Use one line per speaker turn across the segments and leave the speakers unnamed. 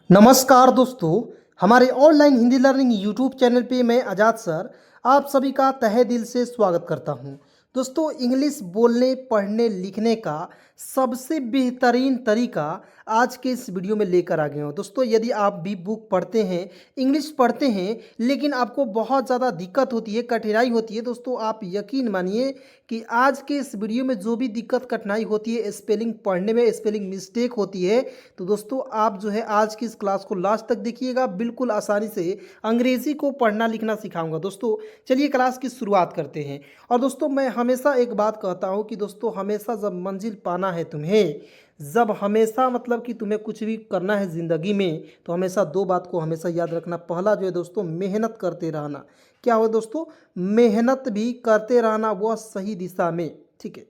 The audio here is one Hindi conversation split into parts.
नमस्कार दोस्तों, हमारे online Hindi learning YouTube channel पे मैं आज़ाद सर आप सभी का तहे दिल से स्वागत करता हूं। दोस्तों, इंग्लिश बोलने पढ़ने लिखने का सबसे बेहतरीन तरीका आज के इस वीडियो में लेकर आ गए हूं। दोस्तों, यदि आप भी बुक पढ़ते हैं, इंग्लिश पढ़ते हैं, लेकिन आपको बहुत ज़्यादा दिक्कत होती है, कठिनाई होती है, दोस्तों आप यकीन मानिए कि आज के इस वीडियो में जो भी दिक्कत कठिनाई होती है, स्पेलिंग पढ़ने में स्पेलिंग मिस्टेक होती है, तो दोस्तों आप जो है आज की इस क्लास को लास्ट तक देखिएगा। बिल्कुल आसानी से अंग्रेजी को पढ़ना लिखना सिखाऊंगा। दोस्तों चलिए क्लास की शुरुआत करते हैं। और दोस्तों मैं हमेशा एक बात कहता हूं कि दोस्तों हमेशा जब मंजिल पाना है तुम्हें, जब हमेशा मतलब कि तुम्हें कुछ भी करना है ज़िंदगी में, तो हमेशा दो बात को हमेशा याद रखना। पहला जो है दोस्तों, मेहनत करते रहना। क्या हो दोस्तों, मेहनत भी करते रहना, वह सही दिशा में, ठीक है।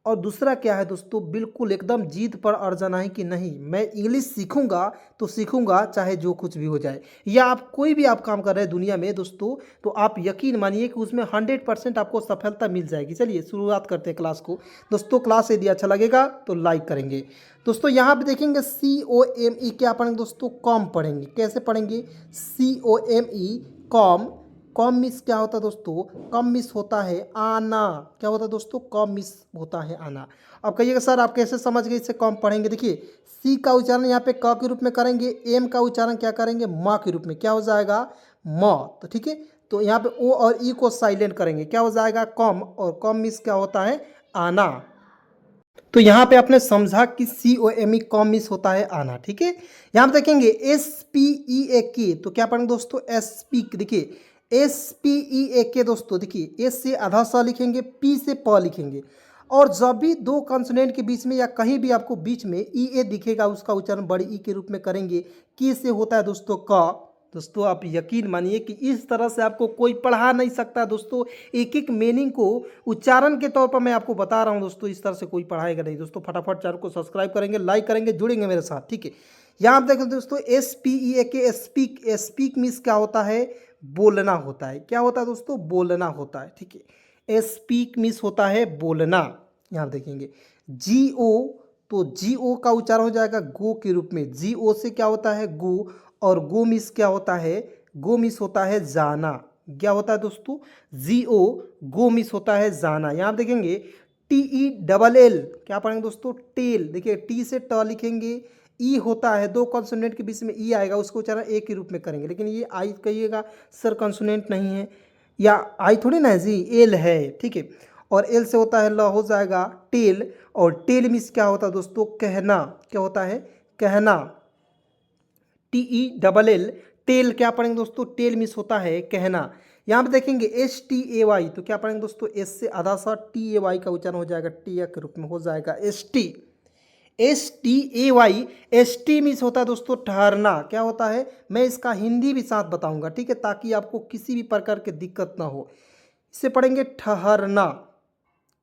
और दूसरा क्या है दोस्तों, बिल्कुल एकदम जीत पर अड़ जाना है कि नहीं मैं इंग्लिश सीखूंगा तो सीखूंगा चाहे जो कुछ भी हो जाए। या आप कोई भी आप काम कर रहे हैं दुनिया में दोस्तों, तो आप यकीन मानिए कि उसमें 100% आपको सफलता मिल जाएगी। चलिए शुरुआत करते हैं क्लास को। दोस्तों क्लास यदि अच्छा लगेगा तो लाइक करेंगे। दोस्तों यहाँ पे देखेंगे COME, क्या पढ़ेंगे दोस्तों, कॉम पढ़ेंगे। कैसे पढ़ेंगे, COME कॉम। कम मिस क्या होता है दोस्तों, कम मिस होता है आना। क्या होता है दोस्तों, कम मिस होता है आना। अब कहिएगा सर आप कैसे समझ गए इससे कम पढ़ेंगे। देखिए सी का उच्चारण यहाँ पे क के रूप में करेंगे, एम का उच्चारण क्या करेंगे, म के रूप में, क्या हो जाएगा, म। तो ठीक है, तो यहाँ पे ओ और ई को साइलेंट करेंगे, क्या हो जाएगा, कम। और कम मिस क्या होता है, आना। तो यहाँ पे आपने समझा कि COME कॉम मिस होता है आना, ठीक है। यहाँ पे देखेंगे SPEAK, तो क्या पढ़ेंगे दोस्तों, स्पीक। देखिए SPEAK दोस्तों, देखिए एस से आधा स लिखेंगे, पी से प लिखेंगे। और जब भी दो कंसोनेंट के बीच में या कहीं भी आपको बीच में EA दिखेगा, उसका उच्चारण बड़ी ई के रूप में करेंगे। की से होता है दोस्तों क। दोस्तों आप यकीन मानिए कि इस तरह से आपको कोई पढ़ा नहीं सकता दोस्तों। एक एक मीनिंग को उच्चारण के तौर पर मैं आपको बता रहा हूं दोस्तों, इस तरह से कोई पढ़ाएगा नहीं। दोस्तों फटाफट चैनल को सब्सक्राइब करेंगे, लाइक करेंगे, जुड़ेंगे मेरे साथ, ठीक है। यहाँ आप देखें दोस्तों SPEAK, स्पीक। स्पीक मीन्स क्या होता है, बोलना होता है। क्या होता है दोस्तों, बोलना होता है, ठीक है। स्पीक मीन्स होता है बोलना। यहाँ देखेंगे GO, तो GO का उच्चारण हो जाएगा गो के रूप में। GO से क्या होता है, गो। और गो मिस क्या होता है, गो मिस होता है जाना। क्या होता है दोस्तों, GO, गो मिस होता है जाना। यहाँ देखेंगे TELL, क्या पढ़ेंगे दोस्तों, टेल। देखिए टी से ट लिखेंगे, ई होता है, दो कॉन्सोनेंट के बीच में ई आएगा, उसको उच्चारण ए के रूप में करेंगे। लेकिन ये आई कहिएगा सर कॉन्सोनेंट नहीं है, या आई थोड़ी ना है जी, एल है, ठीक है। और एल से होता है ल, हो जाएगा टेल। और टेल मिस क्या होता है दोस्तों, कहना। क्या होता है, कहना। TELL, tell. क्या पढ़ेंगे दोस्तों, टेल मिस होता है कहना। यहाँ पे देखेंगे STAY, तो क्या पढ़ेंगे दोस्तों, एस से आधा सा TAY का उच्चारण हो जाएगा टी के रूप में, हो जाएगा ST। STAY, ST मिस होता है दोस्तों ठहरना। क्या होता है, मैं इसका हिंदी भी साथ बताऊंगा, ठीक है, ताकि आपको किसी भी प्रकार की दिक्कत ना हो। इसे पढ़ेंगे ठहरना।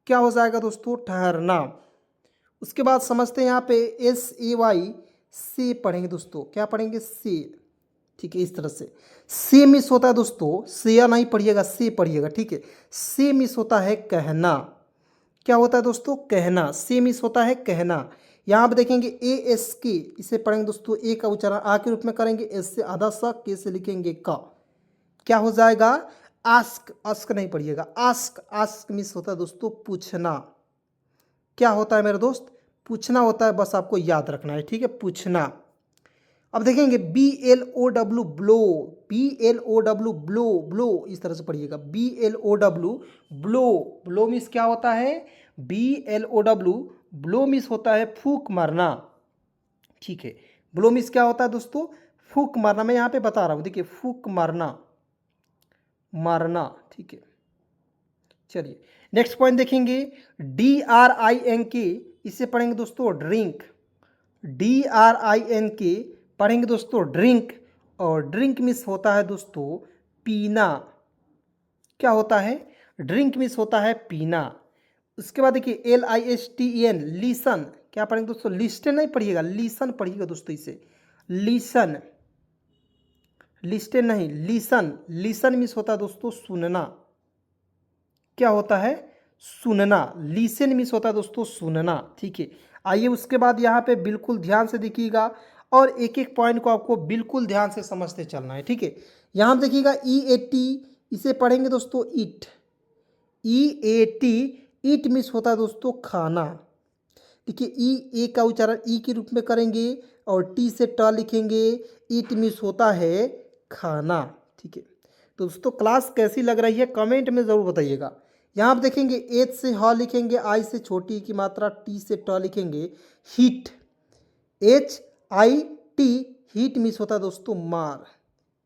क्या हो जाएगा दोस्तों, ठहरना। उसके बाद समझते हैं यहाँ पे SAY, से पढ़ेंगे दोस्तों। क्या पढ़ेंगे, से, ठीक है। इस तरह से मिस होता है दोस्तों, से या नहीं पढ़िएगा, से पढ़िएगा, ठीक है। से मिस होता है कहना। क्या होता है दोस्तों, कहना। से मिस होता है कहना। यहाँ पे देखेंगे ASK, इसे पढ़ेंगे दोस्तों, ए का उच्चारण आ के रूप में करेंगे, एस से आधा सा, के से लिखेंगे का। क्या हो जाएगा, आस्क। आस्क नहीं पढ़िएगा, आस्क। आस्क मिस होता है दोस्तों पूछना। क्या होता है मेरे दोस्त, पूछना होता है, बस आपको याद रखना है, ठीक है, पूछना। अब देखेंगे BLOW, blow. BLOW, blow, blow, इस तरह से पढ़िएगा, BLOW, ब्लो। ब्लो मिस क्या होता है, BLOW, ब्लो मिस होता है फूक मारना, ठीक है। ब्लो मिस क्या होता है दोस्तों, फूक मारना। मैं यहाँ पे बता रहा हूँ, देखिए फूक मारना, मारना, ठीक है। चलिए नेक्स्ट पॉइंट देखेंगे DRINK, इसे पढ़ेंगे दोस्तों ड्रिंक। DRINK पढ़ेंगे दोस्तों ड्रिंक। और ड्रिंक मिस होता है दोस्तों पीना। क्या होता है, ड्रिंक मिस होता है पीना। उसके बाद देखिए LISTEN, लीसन। क्या पढ़ेंगे दोस्तों, लिस्टन नहीं पढ़िएगा, लीसन पढ़िएगा दोस्तों, इसे लीसन। लिस्टन नहीं, लीसन। लीसन मिस होता है दोस्तों सुनना। क्या होता है, सुनना। लिसन मिस होता है दोस्तों सुनना, ठीक है। आइए उसके बाद यहाँ पे बिल्कुल ध्यान से देखिएगा। और एक एक पॉइंट को आपको बिल्कुल ध्यान से समझते चलना है, ठीक है। यहाँ पे देखिएगा EAT, इसे पढ़ेंगे दोस्तों ईट, EAT, ईट मिस होता है दोस्तों खाना। देखिए ए का उच्चारण ई के रूप में करेंगे और टी से ट लिखेंगे, ईट मिस होता है खाना, ठीक है। तो दोस्तों क्लास कैसी लग रही है कमेंट में ज़रूर बताइएगा। यहाँ आप देखेंगे एच से ह लिखेंगे, आई से छोटी की मात्रा, टी से ट लिखेंगे, हीट, HIT, हीट मिस होता है दोस्तों मार।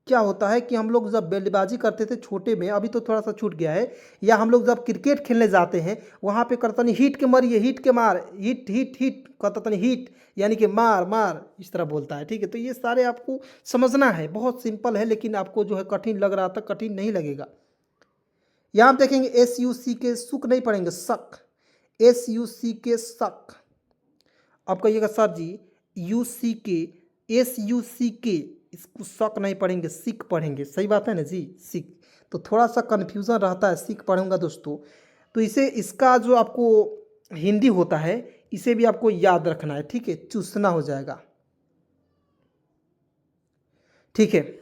क्या होता है कि हम लोग जब बल्लेबाजी करते थे छोटे में, अभी तो थोड़ा सा छूट गया है, या हम लोग जब क्रिकेट खेलने जाते हैं वहाँ पे करता नहीं हिट के मारिए, हिट के मार, हिट हिट हिट कहता नहीं हिट, यानी कि मार मार, इस तरह बोलता है, ठीक है। तो ये सारे आपको समझना है, बहुत सिंपल है, लेकिन आपको जो है कठिन लग रहा था, कठिन नहीं लगेगा। यहाँ आप देखेंगे SUC के सुक नहीं पढ़ेंगे, शक, SUC के शक। आप कहिएगा सर जी UCK, SUCK, इसको शक नहीं पढ़ेंगे, सिक पढ़ेंगे, सही बात है ना जी, सिक। तो थोड़ा सा कन्फ्यूज़न रहता है, सिक पढ़ूंगा दोस्तों। तो इसे इसका जो आपको हिंदी होता है इसे भी आपको याद रखना है, ठीक है, चूसना हो जाएगा, ठीक है।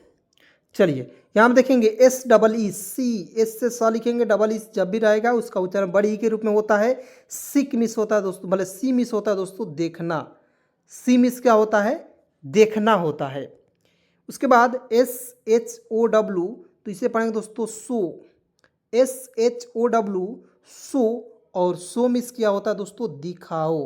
चलिए यहाँ हम देखेंगे SEEC, एस से स लिखेंगे, डबल ई जब भी रहेगा उसका उच्चारण बड़ी ई के रूप में होता है। सिक मिस होता है दोस्तों, भले सी मिस होता है दोस्तों देखना, सी मिस क्या होता है, देखना होता है। उसके बाद SHOW, तो इसे पढ़ेंगे दोस्तों सो, SHOW, सो, और सो मिस क्या होता है दोस्तों, दिखाओ,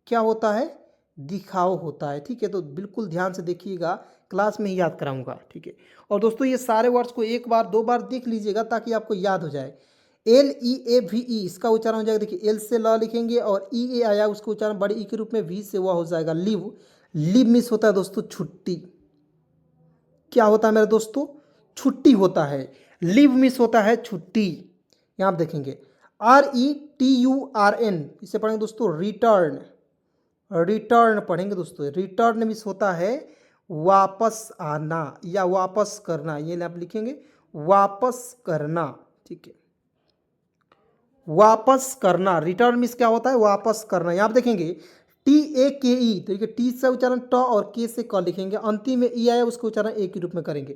क्या होता है, दिखाओ होता है, ठीक है। तो बिल्कुल ध्यान से देखिएगा, क्लास में ही याद कराऊंगा, ठीक है। और दोस्तों ये सारे वर्ड्स को एक बार दो बार देख लीजिएगा ताकि आपको याद हो जाए। LEAVE, इसका उच्चारण हो जाएगा, देखिए एल से ल लिखेंगे और EA आया, उसका उच्चारण बड़ी ई के रूप में, वी से वह हो जाएगा लिव। लिव मिस होता है दोस्तों छुट्टी, क्या होता है मेरे दोस्तों, छुट्टी होता है, लिव मिस होता है छुट्टी। यहाँ आप देखेंगे RETURN, इसे पढ़ेंगे दोस्तों रिटर्न, रिटर्न पढ़ेंगे दोस्तों, रिटर्न मिस होता है वापस आना या वापस करना, ये आप लिखेंगे वापस करना, ठीक है, वापस करना, रिटर्न मिस क्या होता है, वापस करना। यहाँ आप देखेंगे TAKE, तो देखिए टी से उच्चारण ट और के से क लिखेंगे, अंतिम में ई आया उसका उच्चारण ए के रूप में करेंगे।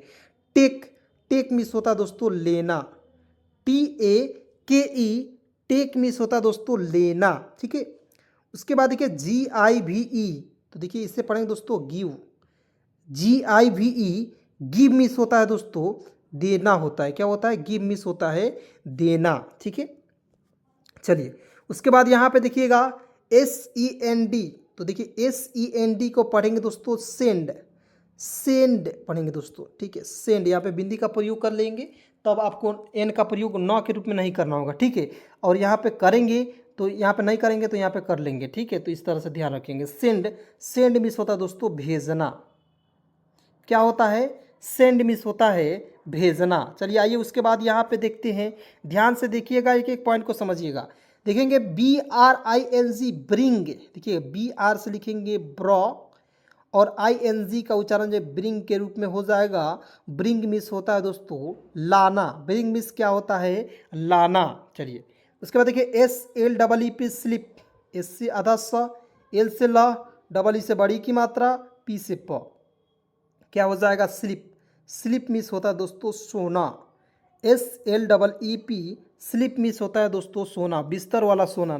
टेक, टेक मिस होता है दोस्तों लेना, TAKE, टेक मिस होता है दोस्तों लेना, ठीक है। उसके बाद देखिए GIVE, तो देखिए इससे पढ़ेंगे दोस्तों गिव, GIVE, गिव मिस होता है दोस्तों देना होता है, क्या होता है, गिव मिस होता है देना, ठीक है। चलिए उसके बाद यहाँ पे देखिएगा SEND, तो देखिए SEND को पढ़ेंगे दोस्तों सेंड, सेंड पढ़ेंगे दोस्तों, ठीक है, सेंड, यहाँ पे बिंदी का प्रयोग कर लेंगे, तब आपको एन का प्रयोग न के रूप में नहीं करना होगा, ठीक है। और यहाँ पे करेंगे तो यहाँ पे नहीं करेंगे तो यहाँ पे कर लेंगे, ठीक है। तो इस तरह से ध्यान रखेंगे। सेंड, सेंड मिस होता है दोस्तों भेजना, क्या होता है, सेंड मिस होता है भेजना। चलिए आइए उसके बाद यहाँ पे देखते हैं, ध्यान से देखिएगा, एक एक पॉइंट को समझिएगा। देखेंगे BRING, ब्रिंग, देखिए BR से लिखेंगे ब्रॉ और ING का उच्चारण जो ब्रिंग के रूप में हो जाएगा, ब्रिंग मिस होता है दोस्तों लाना, ब्रिंग मिस क्या होता है, लाना। चलिए उसके बाद देखिए SLEEP, स्लिप, एस से आधा स, एल से ल, डबल ई से बड़ी की मात्रा, पी से प, क्या हो जाएगा, स्लिप, स्लिप मिस होता है दोस्तों सोना, SLEEP, स्लिप मिस होता है दोस्तों सोना, बिस्तर वाला सोना,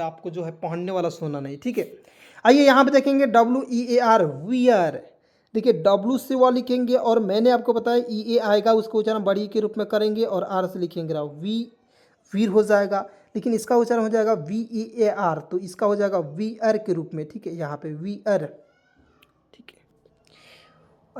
आपको जो है पहनने वाला सोना नहीं, ठीक है। आइए यहाँ पे देखेंगे WEAR, वियर, देखिए W से वह लिखेंगे और मैंने आपको बताया EA आएगा, उसको उच्चारण बड़ी के रूप में करेंगे और R से लिखेंगे वी, वीर हो जाएगा, लेकिन इसका उच्चारण हो जाएगा VEAR, तो इसका हो जाएगा वियर के रूप में, ठीक है, यहाँ पे वियर, ठीक है।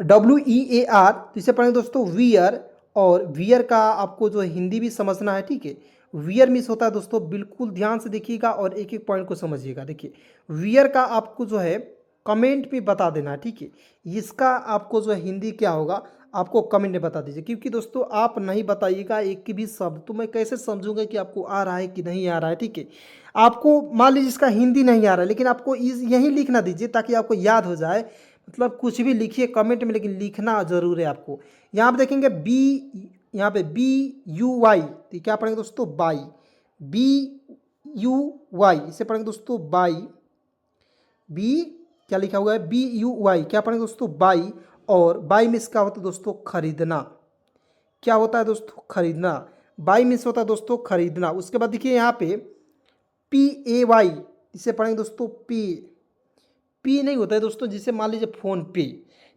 WEAR, तो इसे पढ़ेंगे दोस्तों वियर, और वियर का आपको जो है हिंदी भी समझना है, ठीक है। वियर मिस होता है दोस्तों, बिल्कुल ध्यान से देखिएगा और एक एक पॉइंट को समझिएगा। देखिए वियर का आपको जो है कमेंट में बता देना है, ठीक है, इसका आपको जो है हिंदी क्या होगा आपको कमेंट में बता दीजिए, क्योंकि दोस्तों आप नहीं बताइएगा एक भी शब्द तो मैं कैसे समझूंगा कि आपको आ रहा है कि नहीं आ रहा है, ठीक है। आपको मान लीजिए इसका हिंदी नहीं आ रहा है, लेकिन आपको यही लिखना दीजिए ताकि आपको याद हो जाए, मतलब कुछ भी लिखिए कमेंट में, लेकिन लिखना जरूर है आपको। यहाँ पे देखेंगे यहाँ पे BUY, तो क्या पढ़ेंगे दोस्तों बाई, BUY, इसे पढ़ेंगे दोस्तों बाई, बी क्या लिखा हुआ है, BUY, क्या पढ़ेंगे दोस्तों, बाई। और बाई मीन्स क्या होता है दोस्तों, खरीदना। क्या होता है दोस्तों, खरीदना। बाई मीन्स होता है दोस्तों खरीदना। उसके बाद देखिए यहाँ पे PAY, इसे पढ़ेंगे दोस्तों पे। पे नहीं होता है दोस्तों, जिसे मान लीजिए फ़ोन पे,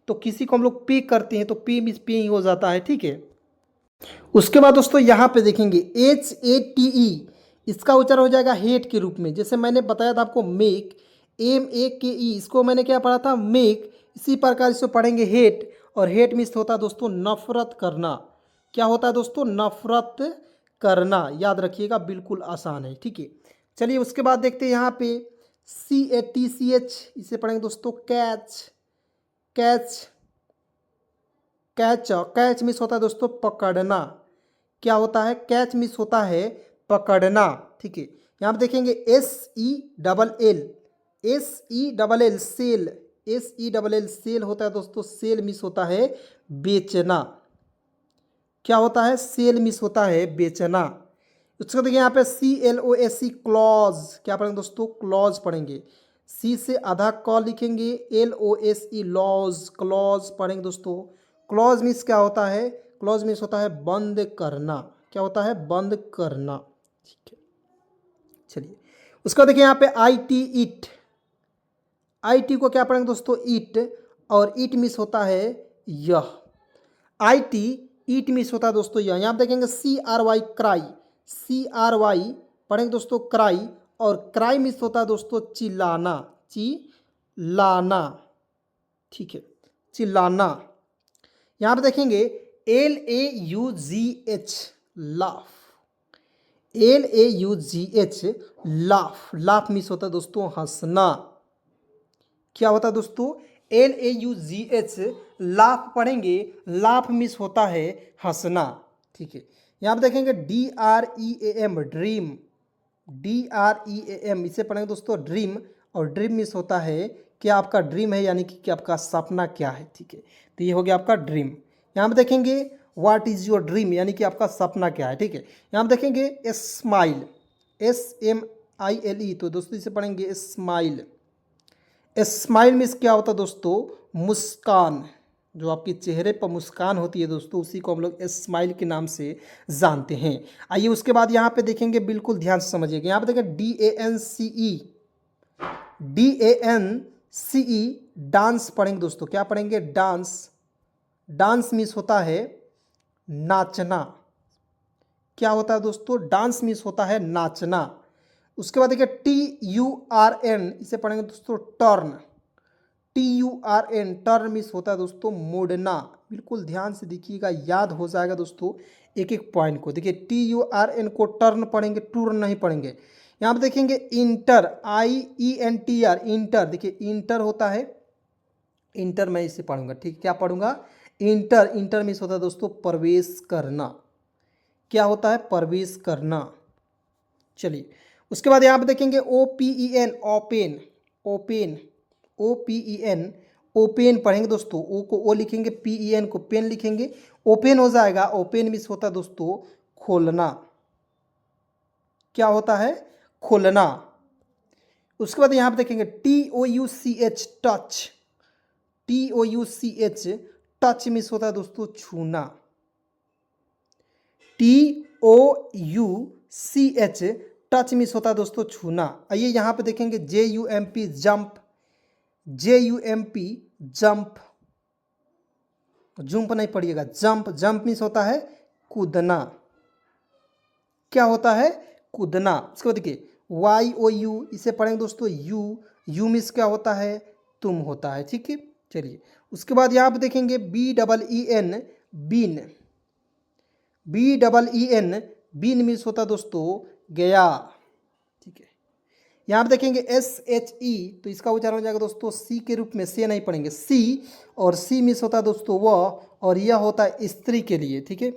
तो किसी को हम लोग पे करते हैं तो पे मीन्स पे ही हो जाता है, ठीक है। उसके बाद दोस्तों यहाँ पे देखेंगे HATE, इसका उच्चारण हो जाएगा हेट के रूप में। जैसे मैंने बताया था आपको मेक, MEKE, इसको मैंने क्या पढ़ा था, मेक। इसी प्रकार इसको पढ़ेंगे हेट, और हेट मीन्स होता है दोस्तों नफरत करना। क्या होता है दोस्तों, नफरत करना। याद रखिएगा, बिल्कुल आसान है, ठीक है। चलिए उसके बाद देखते हैं यहाँ पे CATCH, इसे पढ़ेंगे दोस्तों catch. Catch, catch, catch miss होता है दोस्तों पकड़ना। क्या होता है, कैच मिस होता है पकड़ना, ठीक है। यहाँ पे देखेंगे SELL, SELL sell, SELL sell होता है दोस्तों, सेल मिस होता है बेचना। क्या होता है, सेल मिस होता है बेचना। उसको देखिए यहाँ पे CLOSE क्लॉज, क्या पढ़ेंगे दोस्तों, क्लॉज पढ़ेंगे। सी से आधा क लिखेंगे, LOSE लॉज, क्लॉज पढ़ेंगे दोस्तों। क्लॉज मीन्स क्या होता है, क्लॉज मीन्स होता है बंद करना। क्या होता है, बंद करना, ठीक है। चलिए उसको देखिए यहाँ पे IT इट, IT को क्या पढ़ेंगे दोस्तों, इट। और इट मिस होता है यह। IT ईट मिस होता है दोस्तों यह। यहाँ पे देखेंगे CRY क्राई, CRY पढ़ेंगे दोस्तों क्राई। और क्राई मिस होता है दोस्तों चिल्लाना, चिल्लाना, ठीक है, चिल्लाना। यहाँ पे देखेंगे LAUGH laugh, LAUGH laugh, laugh miss होता है दोस्तों हंसना। क्या होता है दोस्तों, LAUGH लाफ पढ़ेंगे, लाफ मिस होता है हंसना, ठीक है। यहाँ पे देखेंगे DREAM ड्रीम, DREAM इसे पढ़ेंगे दोस्तों ड्रीम। और ड्रीम मिस होता है क्या आपका ड्रीम है, यानी कि आपका सपना क्या है, ठीक है। तो ये हो गया आपका ड्रीम। यहाँ पे देखेंगे व्हाट इज़ योर ड्रीम, यानी कि आपका सपना क्या है, ठीक है। यहाँ पे देखेंगे स्माइल, SMILE, तो दोस्तों इसे पढ़ेंगे स्माइल। स्माइल मीन्स क्या होता है दोस्तों, मुस्कान। जो आपके चेहरे पर मुस्कान होती है दोस्तों, उसी को हम लोग स्माइल के नाम से जानते हैं। आइए उसके बाद यहाँ पे देखेंगे, बिल्कुल ध्यान से समझिएगा। यहाँ पे देखें DANCE, DANCE डांस पढ़ेंगे दोस्तों। क्या पढ़ेंगे, डांस। डांस मीन्स होता है नाचना। क्या होता है दोस्तों, डांस मीन्स होता है नाचना। उसके बाद देखिए TURN, इसे पढ़ेंगे दोस्तों टर्न, TURN, टर्न मीन्स होता है दोस्तों मोड़ना। बिल्कुल ध्यान से देखिएगा, याद हो जाएगा दोस्तों एक एक पॉइंट को। देखिए TURN को टर्न पढ़ेंगे, टूर नहीं पढ़ेंगे। यहाँ पे देखेंगे इंटर, IENTR, इंटर। देखिए इंटर होता है, इंटर मैं इसे पढ़ूंगा, ठीक, क्या पढ़ूंगा, इंटर। इंटर मीन्स होता है दोस्तों प्रवेश करना। क्या होता है, प्रवेश करना। चलिए उसके बाद यहाँ पे देखेंगे OPEN open, open, OPEN open पढ़ेंगे दोस्तों। ओ को ओ लिखेंगे, PEN को पेन लिखेंगे, ओपेन हो जाएगा। ओपेन मिस होता है दोस्तों खोलना। क्या होता है, खोलना। उसके बाद यहाँ पे देखेंगे TOUCH touch, TOUCH touch miss होता है दोस्तों छूना। TOUCH टच मिस होता है दोस्तों छूना। आइए यहाँ पे देखेंगे JUMP jump, JUMP jump, jump नहीं पढ़िएगा, जंप। जंप मिस होता है कूदना। क्या होता है, कूदना। इसको देखिए YOU, इसे पढ़ेंगे दोस्तों यू मिस क्या होता है, तुम होता है, ठीक है। चलिए उसके बाद यहाँ पे देखेंगे BEEN बीन, BEEN बीन मिस होता है दोस्तों गया, ठीक है। यहाँ पे देखेंगे SHE, तो इसका उच्चारण हो जाएगा दोस्तों सी के रूप में, से नहीं पढ़ेंगे, सी। और सी मिस होता है दोस्तों वह, और यह होता है स्त्री के लिए, ठीक है।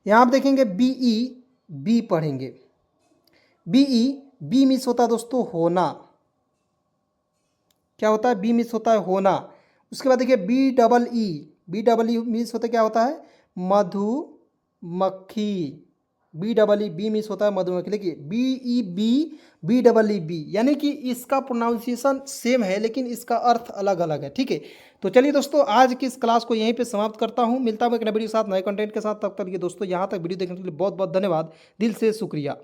यहाँ पे देखेंगे BE, बी पढ़ेंगे, BE, बी मिस होता है दोस्तों होना। क्या होता है, बी मिस होता है होना। उसके बाद देखिए BEE, BEE मिस होता है क्या होता है, मधुमक्खी, बी डबल ई बी मिस होता है मधुमक्खी, देखिए BEB यानी कि इसका प्रोनाउंसिएशन सेम है लेकिन इसका अर्थ अलग अलग है, ठीक है। तो चलिए दोस्तों, आज की इस क्लास को यहीं पे समाप्त करता हूँ। मिलता हूँ एक नए वीडियो के साथ, नए कंटेंट के साथ। तब तक ये दोस्तों यहाँ तक वीडियो देखने के लिए बहुत बहुत धन्यवाद, दिल से शुक्रिया।